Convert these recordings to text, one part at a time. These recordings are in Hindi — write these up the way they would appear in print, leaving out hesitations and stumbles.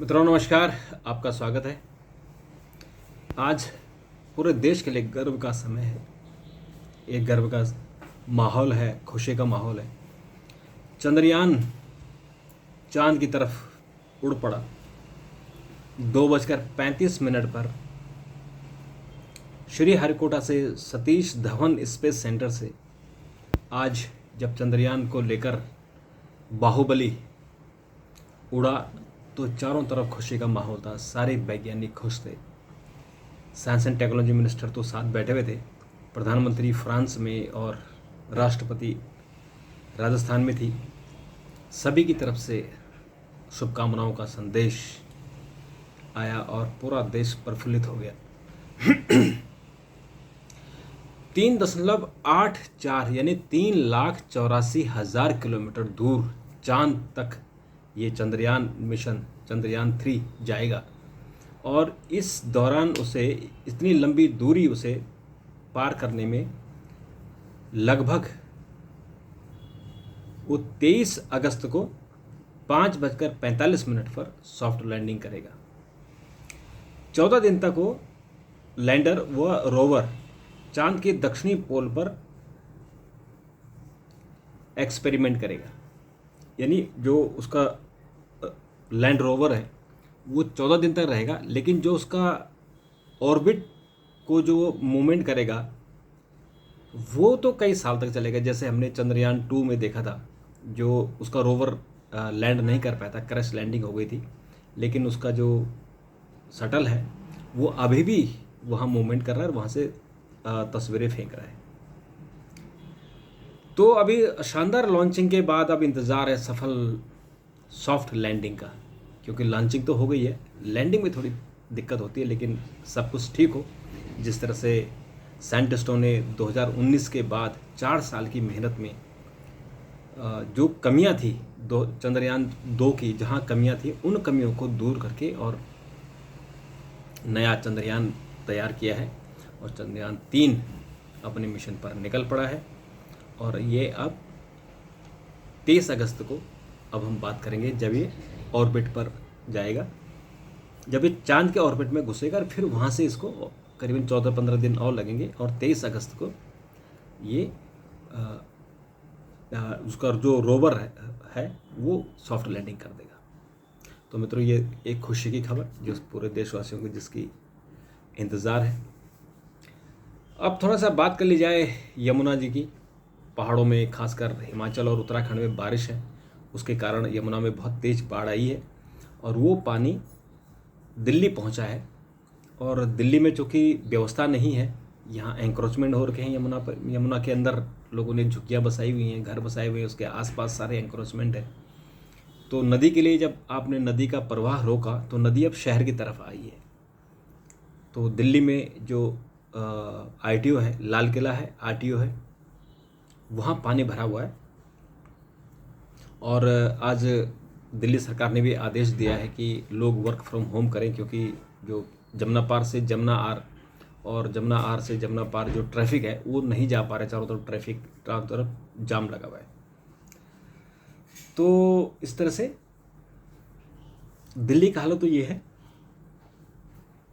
मित्रों नमस्कार। आपका स्वागत है। आज पूरे देश के लिए गर्व का समय है। एक गर्व का माहौल है, खुशी का माहौल है। चंद्रयान चांद की तरफ उड़ पड़ा। 2:35 पर श्रीहरिकोटा से सतीश धवन स्पेस सेंटर से आज जब चंद्रयान को लेकर बाहुबली उड़ा तो चारों तरफ खुशी का माहौल था। सारे वैज्ञानिक खुश थे। साइंस एंड टेक्नोलॉजी मिनिस्टर तो साथ बैठे हुए थे, प्रधानमंत्री फ्रांस में और राष्ट्रपति राजस्थान में थी। सभी की तरफ से शुभकामनाओं का संदेश आया और पूरा देश प्रफुल्लित हो गया। 3.84 यानी 3,84,000 किलोमीटर दूर चांद तक ये चंद्रयान मिशन चंद्रयान 3 जाएगा और इस दौरान उसे इतनी लंबी दूरी उसे पार करने में लगभग वो 23 अगस्त को 5:45 पर सॉफ्ट लैंडिंग करेगा। 14 दिन तक वो लैंडर व रोवर चांद के दक्षिणी पोल पर एक्सपेरिमेंट करेगा। यानी जो उसका लैंड रोवर है वो 14 दिन तक रहेगा, लेकिन जो उसका ऑर्बिट को जो मूवमेंट करेगा वो तो कई साल तक चलेगा। जैसे हमने चंद्रयान 2 में देखा था, जो उसका रोवर लैंड नहीं कर पाया था, क्रैश लैंडिंग हो गई थी, लेकिन उसका जो शटल है वो अभी भी वहाँ मूवमेंट कर रहा है और वहाँ से तस्वीरें फेंक रहा है। तो अभी शानदार लॉन्चिंग के बाद अब इंतज़ार है सफल सॉफ्ट लैंडिंग का, क्योंकि लॉन्चिंग तो हो गई है, लैंडिंग में थोड़ी दिक्कत होती है, लेकिन सब कुछ ठीक हो। जिस तरह से साइंटिस्टों ने 2019 के बाद 4 साल की मेहनत में जो कमियां थी चंद्रयान 2 की, जहां कमियां थी उन कमियों को दूर करके और नया चंद्रयान तैयार किया है और चंद्रयान 3 अपने मिशन पर निकल पड़ा है। और ये अब 23 अगस्त को अब हम बात करेंगे जब ये ऑर्बिट पर जाएगा, जब ये चांद के ऑर्बिट में घुसेगा और फिर वहाँ से इसको करीबन 14-15 दिन और लगेंगे और 23 अगस्त को ये उसका जो रोवर है वो सॉफ्ट लैंडिंग कर देगा। तो मित्रों ये एक खुशी की खबर जो पूरे देशवासियों को जिसकी इंतज़ार है। अब थोड़ा सा बात कर ली जाए यमुना जी की। पहाड़ों में खासकर हिमाचल और उत्तराखंड में बारिश है, उसके कारण यमुना में बहुत तेज़ बाढ़ आई है और वो पानी दिल्ली पहुंचा है। और दिल्ली में चूँकि व्यवस्था नहीं है, यहाँ एंक्रोचमेंट हो रखे हैं यमुना पर। यमुना के अंदर लोगों ने झुग्गियाँ बसाई हुई हैं, घर बसाए हुए हैं, उसके आसपास सारे एंक्रोचमेंट है। तो नदी के लिए जब आपने नदी का प्रवाह रोका तो नदी अब शहर की तरफ आई है। तो दिल्ली में जो ITO है, लाल किला है, RTO है, वहाँ पानी भरा हुआ है। और आज दिल्ली सरकार ने भी आदेश दिया है कि लोग वर्क फ्रॉम होम करें, क्योंकि जो जमुना पार से जमुना आर और जमुना आर से जमुना पार जो ट्रैफिक है वो नहीं जा पा रहा है। चारों तरफ ट्रैफिक, चारों तरफ जाम लगा हुआ है। तो इस तरह से दिल्ली का हालत तो ये है,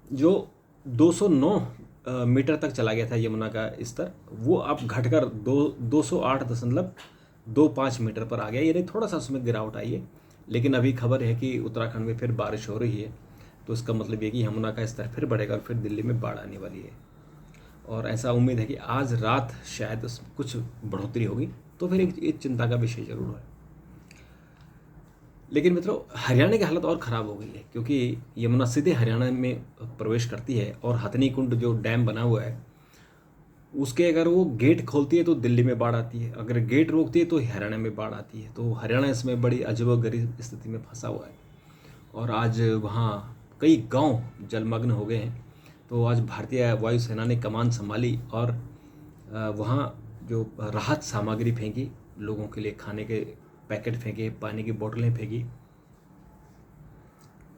जो 209 मीटर तक चला गया था यमुना का स्तर, वो अब घटकर 208.25 मीटर पर आ गया। यानी थोड़ा सा उसमें गिरावट आई है, लेकिन अभी खबर है कि उत्तराखंड में फिर बारिश हो रही है, तो इसका मतलब ये कि यमुना का स्तर फिर बढ़ेगा और फिर दिल्ली में बाढ़ आने वाली है। और ऐसा उम्मीद है कि आज रात शायद कुछ बढ़ोतरी होगी, तो फिर एक चिंता का विषय जरूर है। लेकिन मित्रों हरियाणा की हालत और ख़राब हो गई है, क्योंकि यमुना सीधे हरियाणा में प्रवेश करती है और हथनी कुंड जो डैम बना हुआ है उसके अगर वो गेट खोलती है तो दिल्ली में बाढ़ आती है, अगर गेट रोकती है तो हरियाणा में बाढ़ आती है। तो हरियाणा इसमें बड़ी अजीबोगरीब स्थिति में फंसा हुआ है और आज वहाँ कई गांव जलमग्न हो गए हैं। तो आज भारतीय वायुसेना ने कमान संभाली और वहाँ जो राहत सामग्री फेंकी, लोगों के लिए खाने के पैकेट फेंके, पानी की बोतलें फेंकी।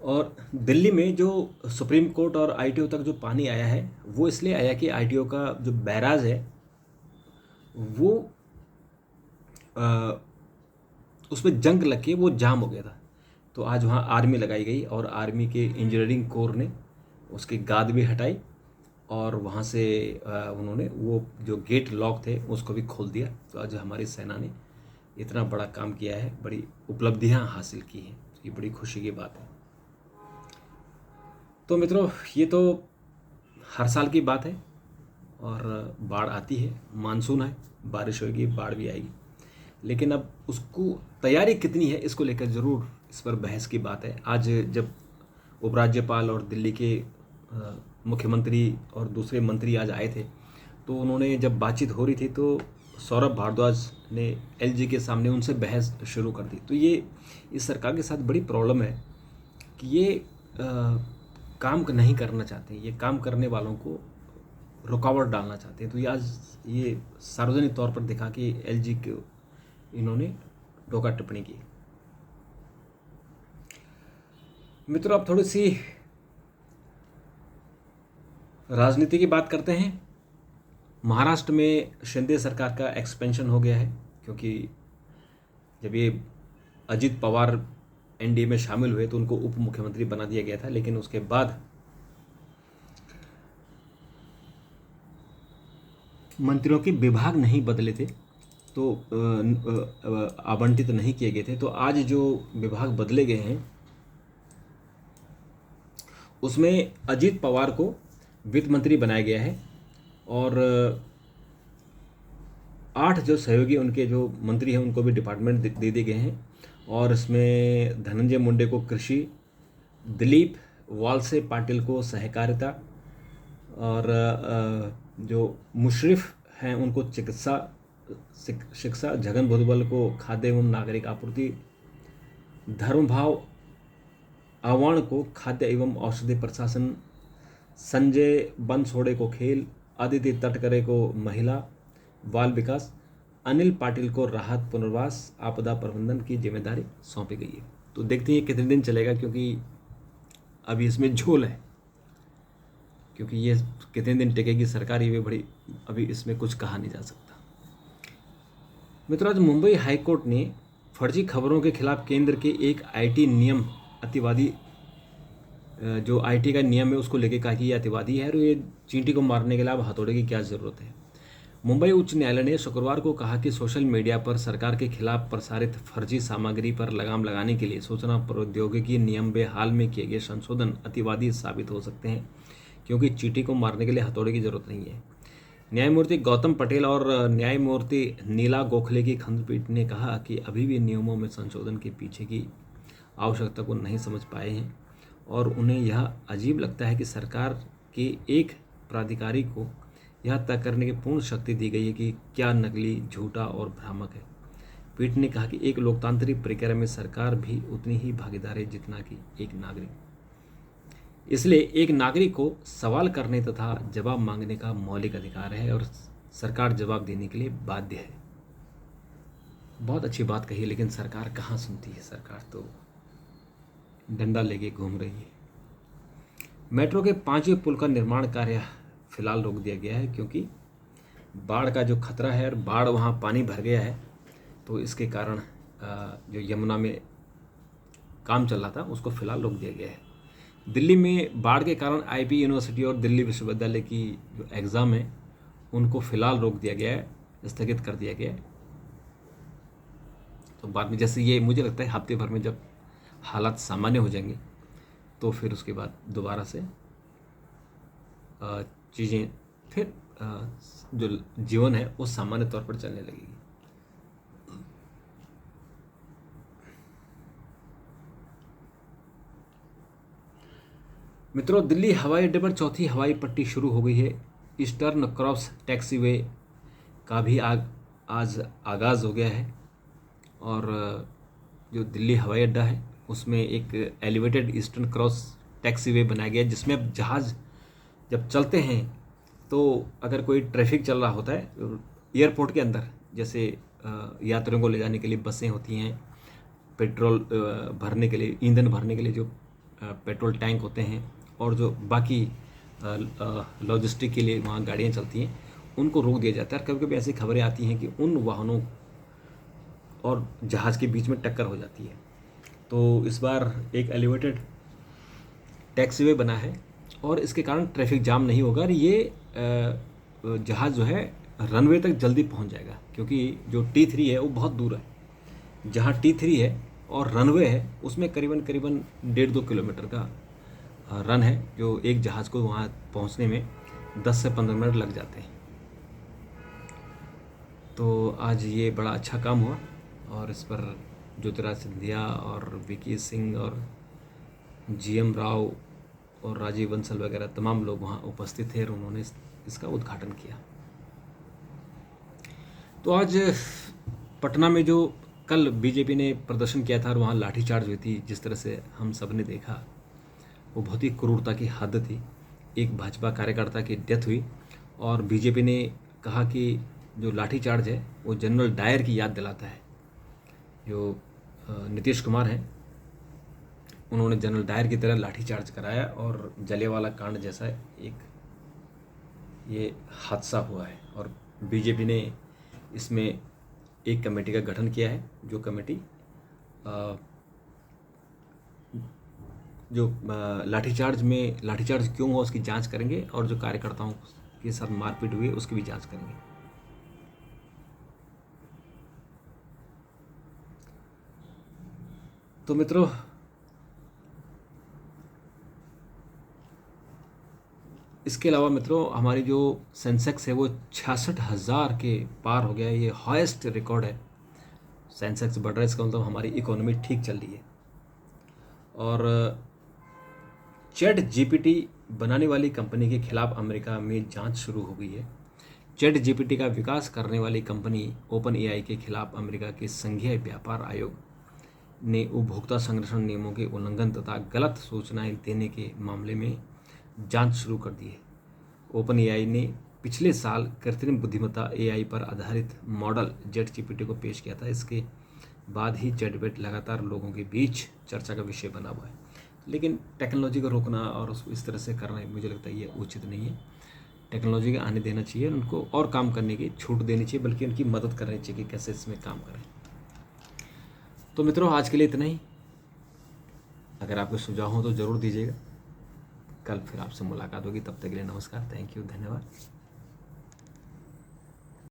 और दिल्ली में जो सुप्रीम कोर्ट और ITO तक जो पानी आया है वो इसलिए आया कि ITO का जो बैराज है वो उसमें जंग लग के वो जाम हो गया था। तो आज वहाँ आर्मी लगाई गई और आर्मी के इंजीनियरिंग कोर ने उसकी गाद भी हटाई और वहाँ से उन्होंने वो जो गेट लॉक थे उसको भी खोल दिया। तो आज हमारी सेना ने इतना बड़ा काम किया है, बड़ी उपलब्धियाँ हासिल की हैं, ये बड़ी खुशी की बात है। तो मित्रों, ये तो हर साल की बात है और बाढ़ आती है, मानसून है, बारिश होगी, बाढ़ भी आएगी, लेकिन अब उसको तैयारी कितनी है इसको लेकर ज़रूर इस पर बहस की बात है। आज जब उपराज्यपाल और दिल्ली के मुख्यमंत्री और दूसरे मंत्री आज आए थे, तो उन्होंने जब बातचीत हो रही थी तो सौरभ भारद्वाज ने एलजी के सामने उनसे बहस शुरू कर दी। तो ये इस सरकार के साथ बड़ी प्रॉब्लम है कि ये काम नहीं करना चाहते, ये काम करने वालों को रुकावट डालना चाहते हैं। तो ये आज ये सार्वजनिक तौर पर दिखा कि एलजी को इन्होंने टोका टिप्पणी की। मित्रों, अब थोड़ी सी राजनीति की बात करते हैं। महाराष्ट्र में शिंदे सरकार का एक्सपेंशन हो गया है, क्योंकि जब ये अजित पवार एनडीए में शामिल हुए तो उनको उप मुख्यमंत्री बना दिया गया था, लेकिन उसके बाद मंत्रियों के विभाग नहीं बदले थे, तो आवंटित नहीं किए गए थे। तो आज जो विभाग बदले गए हैं उसमें अजित पवार को वित्त मंत्री बनाया गया है और 8 जो सहयोगी उनके जो मंत्री हैं उनको भी डिपार्टमेंट दे दिए गए हैं। और इसमें धनंजय मुंडे को कृषि, दिलीप वालसे पाटिल को सहकारिता और जो मुशर्रफ हैं उनको शिक्षा, जगन भुजबल को खाद्य एवं नागरिक आपूर्ति, धर्मभाव आवाण को खाद्य एवं औषधि प्रशासन, संजय बनसोड़े को खेल, अदिति तटकरे को महिला बाल विकास, अनिल पाटिल को राहत पुनर्वास आपदा प्रबंधन की जिम्मेदारी सौंपी गई है। तो देखते हैं कितने दिन चलेगा, क्योंकि अभी इसमें झोल है, क्योंकि ये कितने दिन टिकेगी सरकार, ये भी बड़ी अभी इसमें कुछ कहा नहीं जा सकता। मित्रों, आज मुंबई हाईकोर्ट ने फर्जी खबरों के खिलाफ केंद्र के एक आईटी नियम अतिवादी जो आईटी का नियम है उसको लेके कहा कि ये अतिवादी है और ये चींटी को मारने के लिए अब हथौड़े की क्या ज़रूरत है। मुंबई उच्च न्यायालय ने शुक्रवार को कहा कि सोशल मीडिया पर सरकार के खिलाफ प्रसारित फर्जी सामग्री पर लगाम लगाने के लिए सूचना प्रौद्योगिकी नियम में हाल में किए गए संशोधन अतिवादी साबित हो सकते हैं, क्योंकि चींटी को मारने के लिए हथौड़े की जरूरत नहीं है। न्यायमूर्ति गौतम पटेल और न्यायमूर्ति नीला गोखले की खंडपीठ ने कहा कि अभी भी नियमों में संशोधन के पीछे की आवश्यकता को नहीं समझ पाए हैं और उन्हें यह अजीब लगता है कि सरकार के एक प्राधिकारी को यह तय करने की पूर्ण शक्ति दी गई है कि क्या नकली, झूठा और भ्रामक है। पीठ ने कहा कि एक लोकतांत्रिक प्रक्रिया में सरकार भी उतनी ही भागीदार है जितना कि एक नागरिक, इसलिए एक नागरिक को सवाल करने तथा जवाब मांगने का मौलिक अधिकार है और सरकार जवाब देने के लिए बाध्य है। बहुत अच्छी बात कही, लेकिन सरकार कहाँ सुनती है, सरकार तो डंडा लेके घूम रही है। मेट्रो के 5वें पुल का निर्माण कार्य फिलहाल रोक दिया गया है, क्योंकि बाढ़ का जो खतरा है और बाढ़ वहाँ पानी भर गया है, तो इसके कारण जो यमुना में काम चल रहा था उसको फिलहाल रोक दिया गया है। दिल्ली में बाढ़ के कारण आईपी यूनिवर्सिटी और दिल्ली विश्वविद्यालय की जो एग्ज़ाम है उनको फिलहाल रोक दिया गया है, स्थगित कर दिया गया है। तो बाद में जैसे ये मुझे लगता है हफ्ते भर में जब हालात सामान्य हो जाएंगे तो फिर उसके बाद दोबारा से चीज़ें फिर जो जीवन है वो सामान्य तौर पर चलने लगेगी। मित्रों, दिल्ली हवाई अड्डे पर चौथी हवाई पट्टी शुरू हो गई है। ईस्टर्न क्रॉस टैक्सीवे का भी आज आगाज़ हो गया है और जो दिल्ली हवाई अड्डा है उसमें एक एलिवेटेड ईस्टर्न क्रॉस टैक्सीवे बनाया गया है, जिसमें अब जहाज़ जब चलते हैं तो अगर कोई ट्रैफिक चल रहा होता है एयरपोर्ट के अंदर, जैसे यात्रियों को ले जाने के लिए बसें होती हैं, पेट्रोल भरने के लिए, ईंधन भरने के लिए जो पेट्रोल टैंक होते हैं और जो बाकी लॉजिस्टिक के लिए वहाँ गाड़ियाँ चलती हैं, उनको रोक दिया जाता है। कभी कभी ऐसी खबरें आती हैं कि उन वाहनों और जहाज़ के बीच में टक्कर हो जाती है। तो इस बार एक एलिवेटेड टैक्सीवे बना है और इसके कारण ट्रैफिक जाम नहीं होगा और ये जहाज़ जो है रनवे तक जल्दी पहुंच जाएगा, क्योंकि जो T3 है वो बहुत दूर है। जहां T3 है और रनवे है उसमें करीबन करीबन 1.5-2 किलोमीटर का रन है, जो एक जहाज़ को वहां पहुंचने में 10 से 15 मिनट लग जाते हैं। तो आज ये बड़ा अच्छा काम हुआ और इस पर ज्योतिराज सिंधिया और वीके सिंह और GM राव और राजीव बंसल वगैरह तमाम लोग वहाँ उपस्थित थे और उन्होंने इसका उद्घाटन किया। तो आज पटना में जो कल बीजेपी ने प्रदर्शन किया था और वहाँ लाठीचार्ज हुई थी, जिस तरह से हम सब ने देखा, वो बहुत ही क्रूरता की हद थी। एक भाजपा कार्यकर्ता की डेथ हुई और बीजेपी ने कहा कि जो लाठीचार्ज है वो जनरल डायर की याद दिलाता है। जो नीतीश कुमार हैं उन्होंने जनरल डायर की तरह लाठीचार्ज कराया और जलियांवाला कांड जैसा एक ये हादसा हुआ है। और बीजेपी ने इसमें एक कमेटी का गठन किया है, जो कमेटी जो लाठीचार्ज क्यों हुआ उसकी जांच करेंगे और जो कार्यकर्ताओं के साथ मारपीट हुई उसकी भी जांच करेंगे। तो मित्रों, इसके अलावा मित्रों हमारी जो सेंसेक्स है वो 66,000 के पार हो गया है। ये हाईएस्ट रिकॉर्ड है। सेंसेक्स बढ़ रहा है, इसका मतलब हमारी इकोनॉमी ठीक चल रही है। और ChatGPT बनाने वाली कंपनी के खिलाफ अमेरिका में जांच शुरू हो गई है। ChatGPT का विकास करने वाली कंपनी OpenAI के खिलाफ अमेरिका के संघीय व्यापार आयोग ने उपभोक्ता संरक्षण नियमों के उल्लंघन तथा गलत सूचनाएं देने के मामले में जांच शुरू कर दी है। OpenAI ने पिछले साल कृत्रिम बुद्धिमत्ता AI पर आधारित मॉडल ChatGPT को पेश किया था। इसके बाद ही चैटबॉट लगातार लोगों के बीच चर्चा का विषय बना हुआ है। लेकिन टेक्नोलॉजी को रोकना और उसको इस तरह से करना मुझे लगता है ये उचित नहीं है। टेक्नोलॉजी का आने देना चाहिए, उनको और काम करने की छूट देनी चाहिए, बल्कि उनकी मदद करनी चाहिए कि कैसे इसमें काम करें। तो मित्रों, आज के लिए इतना ही। अगर आपके सुझाव हो तो ज़रूर दीजिएगा। कल फिर आपसे मुलाकात होगी। तब तक के लिए नमस्कार, थैंक यू, धन्यवाद।